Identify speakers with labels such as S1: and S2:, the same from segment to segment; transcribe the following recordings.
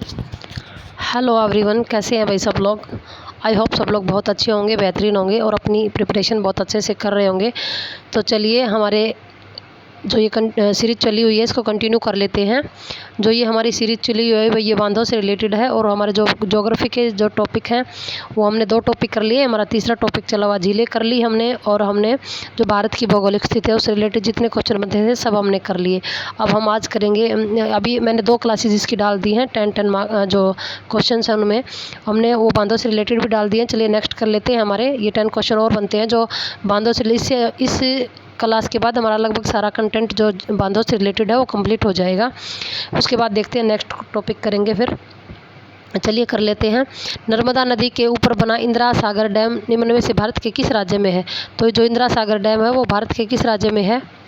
S1: Hello everyone, कैसे हैं भाई सब लोग। आई होप सब लोग बहुत अच्छे होंगे, बेहतरीन होंगे और अपनी प्रिपरेशन बहुत अच्छे से कर रहे होंगे। तो चलिए हमारे जो ये सीरीज़ चली हुई है इसको कंटिन्यू कर लेते हैं। जो ये हमारी सीरीज़ चली हुई है वही ये बांधों से रिलेटेड है और हमारे जो ज्योग्राफी के जो टॉपिक हैं वो हमने 2 टॉपिक कर लिए। हमारा तीसरा टॉपिक चला हुआ झीलें कर ली हमने, और हमने जो भारत की भौगोलिक स्थिति है उससे रिलेटेड जितने क्वेश्चन बनते थे सब हमने कर लिए। अब हम आज करेंगे, अभी मैंने 2 क्लासेज इसकी डाल दी हैं, 10 मार्क जो क्वेश्चन हैं उनमें हमने वो बांधों से रिलेटेड भी डाल दिए हैं। चलिए नेक्स्ट कर लेते हैं। हमारे ये 10 क्वेश्चन और बनते हैं जो बांधों से इस क्लास के बाद हमारा लगभग सारा कंटेंट जो बांधों से रिलेटेड है वो कंप्लीट हो जाएगा। उसके बाद देखते हैं नेक्स्ट टॉपिक करेंगे फिर। चलिए कर लेते हैं। नर्मदा नदी के ऊपर बना इंदिरा सागर डैम निम्न में से भारत के किस राज्य में है। तो जो इंदिरा सागर डैम है वो भारत के किस राज्य में है।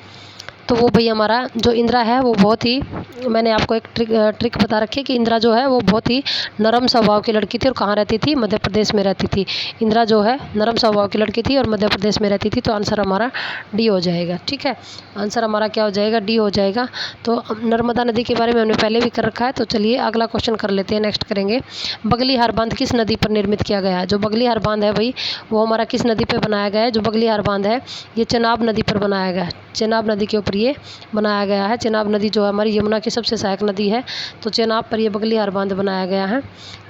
S1: तो वो भाई हमारा जो इंदिरा है वो बहुत ही, मैंने आपको एक ट्रिक बता रखी है कि इंदिरा जो है वो बहुत ही नरम स्वभाव की लड़की थी और कहाँ रहती थी, मध्य प्रदेश में रहती थी। इंदिरा जो है नरम स्वभाव की लड़की थी और मध्य प्रदेश में रहती थी। तो आंसर हमारा डी हो जाएगा। ठीक है, आंसर हमारा क्या हो जाएगा, डी हो जाएगा। तो नर्मदा नदी के बारे में हमने पहले भी कर रखा है। तो चलिए अगला क्वेश्चन कर लेते हैं, नेक्स्ट करेंगे। बगलीहार बांध किस नदी पर निर्मित किया गया है। जो बगलीहार बांध है भाई वो हमारा किस नदी पर बनाया गया है। जो बगलीहार बांध है ये चेनाब नदी पर बनाया गया है। चेनाब नदी के ऊपर ये बनाया गया है। चेनाब नदी जो है हमारी यमुना की सबसे सहायक नदी है। तो चेनाब पर ये बगलीहार बांध बनाया गया है,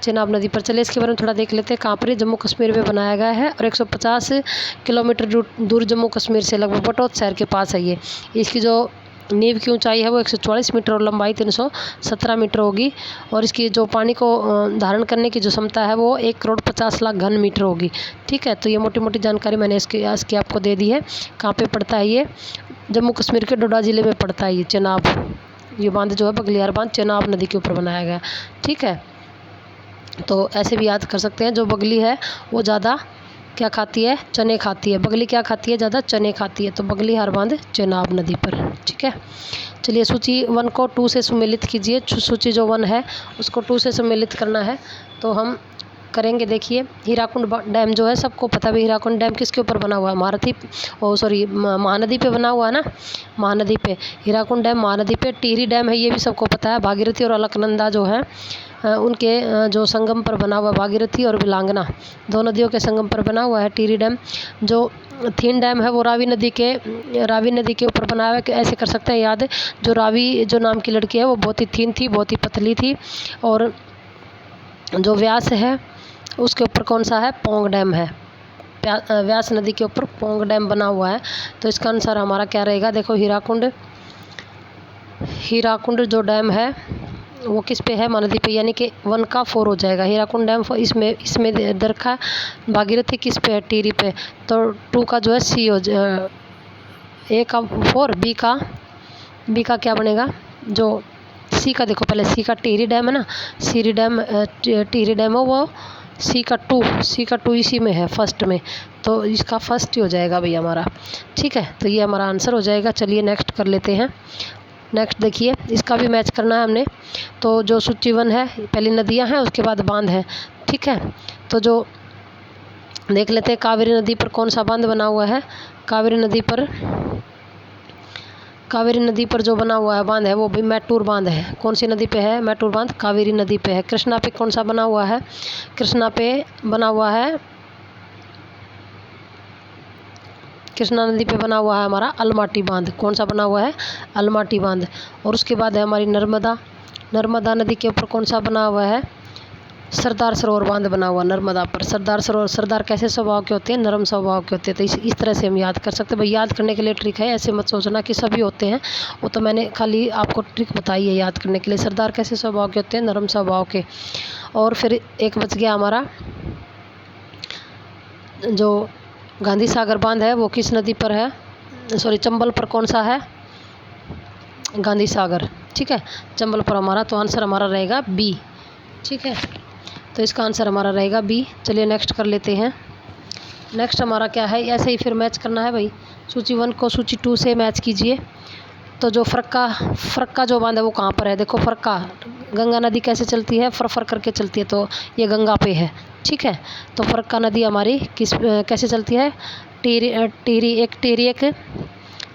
S1: चेनाब नदी पर। चलिए इसके बारे में थोड़ा देख लेते हैं। कहाँ पर, जम्मू कश्मीर में बनाया गया है और 150 किलोमीटर दूर जम्मू कश्मीर से लगभग बटौत शहर के पास है ये। इसकी जो नींव की ऊंचाई है वो 144 मीटर और लंबाई 317 मीटर होगी। और इसकी जो पानी को धारण करने की जो क्षमता है वो 1,50,00,000 घन मीटर होगी। ठीक है, तो ये मोटी मोटी जानकारी मैंने इसकी आपको दे दी है। कहाँ पे पड़ता है ये, जम्मू कश्मीर के डोडा ज़िले में पड़ता है ये चेनाब। ये बांध जो है बगलियार बांध चेनाब नदी के ऊपर बनाया गया। ठीक है, तो ऐसे भी याद कर सकते हैं। जो बगली है वो ज़्यादा क्या खाती है, चने खाती है। बगली क्या खाती है, ज़्यादा चने खाती है। तो बगलीहार बांध चेनाब नदी पर। ठीक है, चलिए सूची 1 को 2 से सम्मिलित कीजिए। सूची जो 1 है उसको 2 से सम्मिलित करना है। तो हम करेंगे, देखिए हीराकुंड डैम जो है सबको पता है। हीराकुंड डैम किसके ऊपर बना हुआ है, महानदी पे बना हुआ है ना, महानदी पे। हीराकुंड डैम महानदी पे। टिहरी डैम है ये भी सबको पता है। भागीरथी और अलकनंदा जो है उनके जो संगम पर बना हुआ, भागीरथी और बिलांगना 2 नदियों के संगम पर बना हुआ है टिहरी डैम। जो थीन डैम है वो रावी नदी के ऊपर बना हुआ है। ऐसे कर सकते हैं याद, जो रावी जो नाम की लड़की है वो बहुत ही थीन थी, बहुत ही पतली थी। और जो व्यास है उसके ऊपर कौन सा है, पोंग डैम है। व्यास नदी के ऊपर पोंग डैम बना हुआ है। तो इसका आंसर हमारा क्या रहेगा, देखो हीराकुंड जो डैम है वो किस पे है, महानदी पे, यानी कि 1 का 4 हो जाएगा। हीराकुंड डैम इसमें इधर का। भागीरथी किस पे है, टिहरी पे। तो 2 का जो है सी हो जाए, ए का 4, बी का क्या बनेगा, जो सी का देखो पहले, सी का टिहरी डैम है ना, टिहरी डैम है वो सी का 2 इसी में है, फर्स्ट में। तो इसका फर्स्ट ही हो जाएगा भाई हमारा। ठीक है, तो ये हमारा आंसर हो जाएगा। चलिए नेक्स्ट कर लेते हैं। नेक्स्ट देखिए, इसका भी मैच करना है हमने। तो जो सूची 1 है पहली नदियां हैं, उसके बाद बांध है। ठीक है, तो जो देख लेते हैं कावेरी नदी पर कौन सा बांध बना हुआ है। कावेरी नदी पर जो बना हुआ है बांध है वो भी मैटूर बांध है। कौन सी नदी पे है, मैटूर बांध कावेरी नदी पे है। कृष्णा पे कौन सा बना हुआ है, कृष्णा नदी पे बना हुआ है हमारा अलमाटी बांध। कौन सा बना हुआ है, अलमाटी बांध। और उसके बाद है हमारी नर्मदा नदी के ऊपर कौन सा बना हुआ है, सरदार सरोवर बांध बना हुआ नर्मदा पर। सरदार कैसे स्वभाव के होते हैं, नरम स्वभाव के होते हैं। तो इस तरह से हम याद कर सकते हैं। भाई याद करने के लिए ट्रिक है, ऐसे मत सोचना कि सभी होते हैं। वो तो मैंने खाली आपको ट्रिक बताई है याद करने के लिए। सरदार कैसे स्वभाव के होते हैं, नरम स्वभाव के। और फिर एक बच गया हमारा, जो गांधी सागर बांध है वो किस नदी पर है, चंबल पर। कौन सा है, गांधी सागर। ठीक है, चंबल पर हमारा। तो आंसर हमारा रहेगा बी। ठीक है, तो इसका आंसर हमारा रहेगा बी। चलिए नेक्स्ट कर लेते हैं। नेक्स्ट हमारा क्या है, ऐसे ही फिर मैच करना है भाई। सूची 1 को सूची 2 से मैच कीजिए। तो जो फरक्का जो बांध है वो कहाँ पर है, देखो फरक्का, गंगा नदी कैसे चलती है, फर करके चलती है। तो ये गंगा पे है। ठीक है, तो फरक्का नदी हमारी कैसे चलती है, टिहरी एक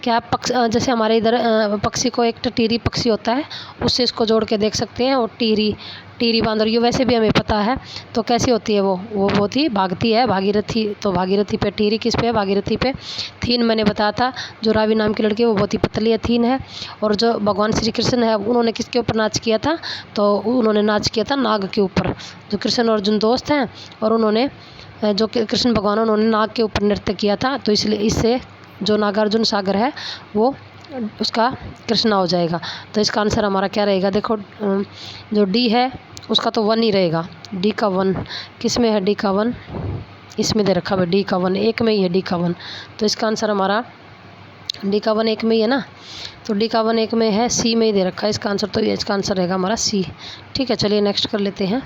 S1: क्या जैसे हमारे इधर पक्षी को एक टिहरी पक्षी होता है, उससे इसको जोड़ के देख सकते हैं। और टिहरी बांदर ये वैसे भी हमें पता है। तो कैसी होती है वो बहुत ही भागती है, भागीरथी। तो भागीरथी पे टिहरी किस पे है? भागीरथी पे। थीन मैंने बताया था, जो रावी नाम की लड़की है वो बहुत ही पतली है, थीन है। और जो भगवान श्री कृष्ण है उन्होंने किसके ऊपर नाच किया था? तो उन्होंने नाच किया था नाग के ऊपर। जो कृष्ण और अर्जुन दोस्त हैं, और उन्होंने जो कृष्ण भगवान उन्होंने नाग के ऊपर नृत्य किया था। तो इसलिए इससे जो नागार्जुन सागर है वो उसका कृष्णा हो जाएगा। तो इसका आंसर हमारा क्या रहेगा? देखो जो डी है उसका तो 1 ही रहेगा। डी का 1 किस में है? डी का 1 इसमें दे रखा है। डी का 1 एक में ही है, डी का 1। तो इसका आंसर हमारा डी का 1 एक में ही है ना। तो डी का 1 एक में है, सी में ही दे रखा है इसका आंसर। तो इसका आंसर रहेगा हमारा सी। ठीक है, चलिए नेक्स्ट कर लेते हैं।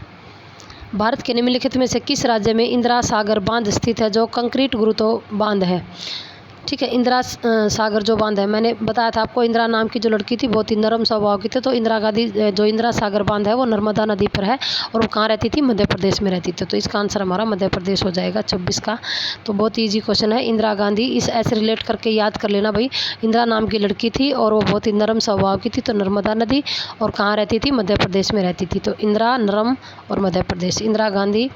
S1: भारत के निम्नलिखित में से किस राज्य में इंदिरा सागर बांध स्थित है, जो कंक्रीट गुरुत्व बांध है? ठीक है, इंदिरा सागर जो बांध है, मैंने बताया था आपको, इंदिरा नाम की जो लड़की थी बहुत ही नरम स्वभाव की थी। तो इंदिरा गांधी जो इंदिरा सागर बांध है वो नर्मदा नदी पर है, और वो कहाँ रहती थी? मध्य प्रदेश में रहती थी। तो इसका आंसर हमारा मध्य प्रदेश हो जाएगा 26 का। तो बहुत ईजी क्वेश्चन है। इंदिरा गांधी इस ऐसे रिलेट करके याद कर लेना भाई। इंदिरा नाम की लड़की थी और वो बहुत ही नरम स्वभाव की थी। तो नर्मदा नदी, और कहाँ रहती थी? मध्य प्रदेश में रहती थी। तो इंदिरा, नरम और मध्य प्रदेश। इंदिरा गांधी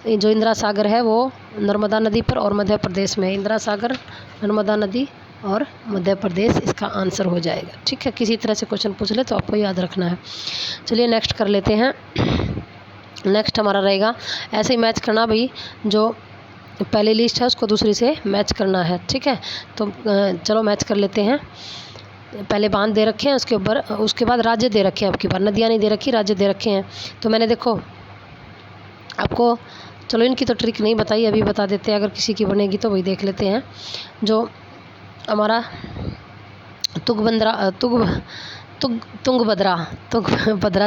S1: जो इंदिरा सागर है वो नर्मदा नदी पर और मध्य प्रदेश में। इंदिरा सागर, नर्मदा नदी और मध्य प्रदेश इसका आंसर हो जाएगा। ठीक है, किसी तरह से क्वेश्चन पूछ ले तो आपको याद रखना है। चलिए नेक्स्ट कर लेते हैं। नेक्स्ट हमारा रहेगा ऐसे ही मैच करना भाई, जो पहली लिस्ट है उसको दूसरी से मैच करना है। ठीक है, तो चलो मैच कर लेते हैं। पहले बांध दे रखे हैं, उसके बाद राज्य दे रखे हैं। आपकी बार नदियाँ नहीं दे रखी, राज्य दे रखे हैं। तो मैंने देखो आपको, चलो इनकी तो ट्रिक नहीं बताई, अभी बता देते हैं। अगर किसी की बनेगी तो वही देख लेते हैं। जो हमारा तुंगभद्रा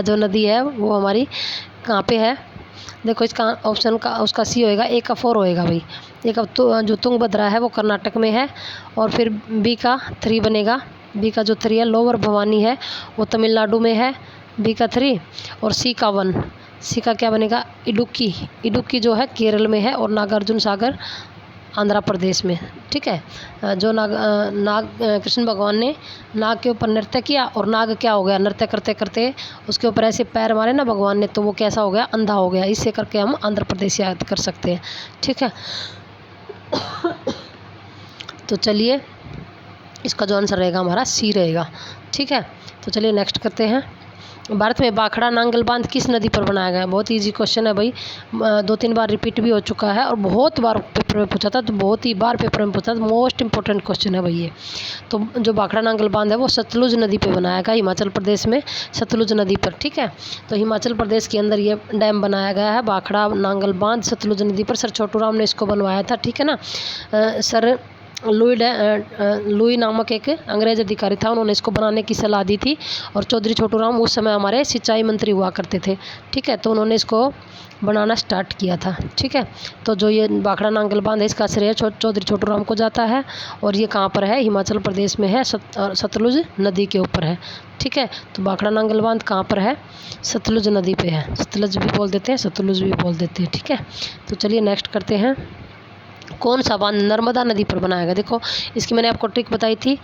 S1: जो नदी है वो हमारी कहाँ पे है? देखो इसका ऑप्शन का उसका सी होएगा, ए का 4 होएगा भाई। ए का जो तुंगभद्रा है वो कर्नाटक में है। और फिर बी का 3 बनेगा। बी का जो 3 है, लोअर भवानी है, वो तमिलनाडु में है, बी का 3। और सी का 1, सी का क्या बनेगा? इडुक्की जो है केरल में है, और नागार्जुन सागर आंध्र प्रदेश में। ठीक है, जो कृष्ण भगवान ने नाग के ऊपर नृत्य किया, और नाग क्या हो गया? नृत्य करते करते उसके ऊपर ऐसे पैर मारे ना भगवान ने, तो वो कैसा हो गया? अंधा हो गया। इससे करके हम आंध्र प्रदेश याद कर सकते हैं। ठीक है, तो चलिए इसका जो आंसर रहेगा हमारा सी रहेगा। ठीक है, तो चलिए नेक्स्ट करते हैं। भारत में भाखड़ा नांगल बांध किस नदी पर बनाया गया है? बहुत इजी क्वेश्चन है भाई, 2-3 बार रिपीट भी हो चुका है, और बहुत बार पेपर में पूछा था। तो बहुत ही बार पेपर में पूछा था, मोस्ट इंपॉर्टेंट क्वेश्चन है भाई ये। तो जो भाखड़ा नांगल बांध है वो सतलुज नदी पे बनाया गया, हिमाचल प्रदेश में सतलुज नदी पर। ठीक है, तो हिमाचल प्रदेश के अंदर ये डैम बनाया गया है, भाखड़ा नांगल बांध सतलुज नदी पर। सर छोटू राम ने इसको बनवाया था। ठीक है ना, सर लुई नामक एक अंग्रेज अधिकारी था, उन्होंने इसको बनाने की सलाह दी थी। और चौधरी छोटू राम उस समय हमारे सिंचाई मंत्री हुआ करते थे। ठीक है, तो उन्होंने इसको बनाना स्टार्ट किया था। ठीक है, तो जो ये भाखड़ा नांगल बांध है इसका श्रेय चौधरी छोटू राम को जाता है। और ये कहाँ पर है? हिमाचल प्रदेश में है, सतलुज नदी के ऊपर है। ठीक है, तो भाखड़ा नांगल बांध कहाँ पर है? सतलुज नदी पे है। सतलुज भी बोल देते हैं, सतलुज भी बोल देते हैं। ठीक है, तो चलिए नेक्स्ट करते हैं। कौन सा बांध नर्मदा नदी पर बनाया गया? देखो इसकी मैंने आपको ट्रिक बताई थी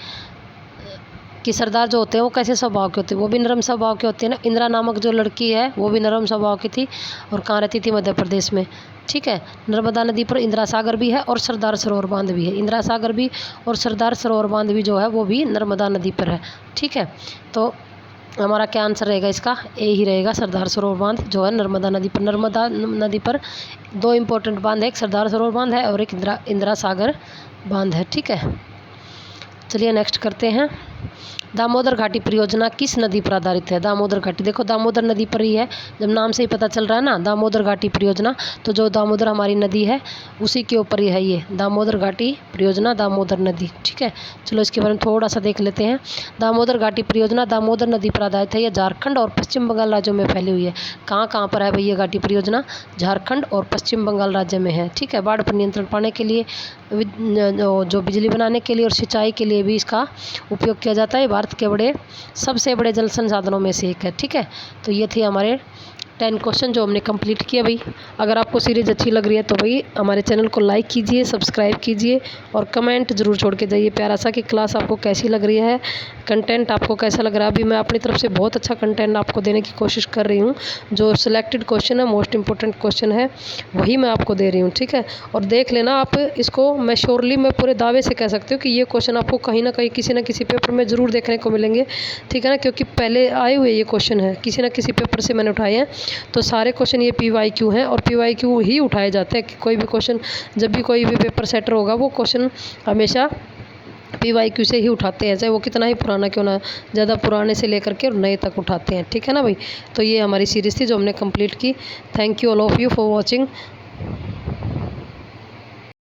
S1: कि सरदार जो होते हैं वो कैसे स्वभाव के होते हैं? वो भी नरम स्वभाव के होते हैं ना। इंदिरा नामक जो लड़की है वो भी नरम स्वभाव की थी, और कहाँ रहती थी? मध्य प्रदेश में। ठीक है, नर्मदा नदी पर इंदिरा सागर भी है और सरदार सरोवर बांध भी है। इंदिरा सागर भी और सरदार सरोवर बांध भी जो है वो भी नर्मदा नदी पर है। ठीक है, तो हमारा क्या आंसर रहेगा इसका? ए ही रहेगा, सरदार सरोवर बांध जो है नर्मदा नदी पर। नर्मदा नदी पर 2 इम्पोर्टेंट बांध है, एक सरदार सरोवर बांध है और एक इंदिरा सागर बांध है। ठीक है, चलिए नेक्स्ट करते हैं। दामोदर घाटी परियोजना किस नदी पर आधारित है? दामोदर घाटी, देखो दामोदर नदी पर ही है, जब नाम से ही पता चल रहा है ना, दामोदर घाटी परियोजना। तो जो दामोदर हमारी नदी है उसी के ऊपर ही है ये दामोदर घाटी परियोजना, दामोदर नदी। ठीक है, चलो इसके बारे में थोड़ा सा देख लेते हैं। दामोदर घाटी परियोजना दामोदर नदी पर आधारित है। यह झारखंड और पश्चिम बंगाल राज्यों में फैली हुई है। कहाँ कहाँ पर है भाई ये घाटी परियोजना? झारखंड और पश्चिम बंगाल राज्य में है। ठीक है, बाढ़ पर नियंत्रण पाने के लिए, जो बिजली बनाने के लिए और सिंचाई के लिए भी इसका उपयोग किया जाता है। भारत के सबसे बड़े जल संसाधनों में से एक है। ठीक है, तो ये थे हमारे 10 क्वेश्चन जो हमने कंप्लीट किया भाई। अगर आपको सीरीज़ अच्छी लग रही है तो भाई हमारे चैनल को लाइक कीजिए, सब्सक्राइब कीजिए और कमेंट ज़रूर छोड़ के जाइए प्यारा सा कि क्लास आपको कैसी लग रही है, कंटेंट आपको कैसा लग रहा है। अभी मैं अपनी तरफ से बहुत अच्छा कंटेंट आपको देने की कोशिश कर रही हूँ। जो सिलेक्टेड क्वेश्चन है, मोस्ट इंपॉर्टेंट क्वेश्चन है, वही मैं आपको दे रही हूँ, ठीक है। और देख लेना आप इसको, मैं श्योरली मैं पूरे दावे से कह सकती हूँ कि ये क्वेश्चन आपको कहीं ना कहीं किसी न किसी पेपर में ज़रूर देखने को मिलेंगे, ठीक है ना। क्योंकि पहले आए हुए ये क्वेश्चन है, किसी न किसी पेपर से मैंने उठाए हैं। तो सारे क्वेश्चन ये PYQ हैं और PYQ ही उठाए जाते हैं कि कोई भी क्वेश्चन, जब भी कोई भी पेपर सेटर होगा वो क्वेश्चन हमेशा PYQ से ही उठाते हैं, चाहे वो कितना ही पुराना क्यों ना, ज़्यादा पुराने से लेकर के और नए तक उठाते हैं, ठीक है ना भाई। तो ये हमारी सीरीज़ थी जो हमने कंप्लीट की। Thank you all of you for watching.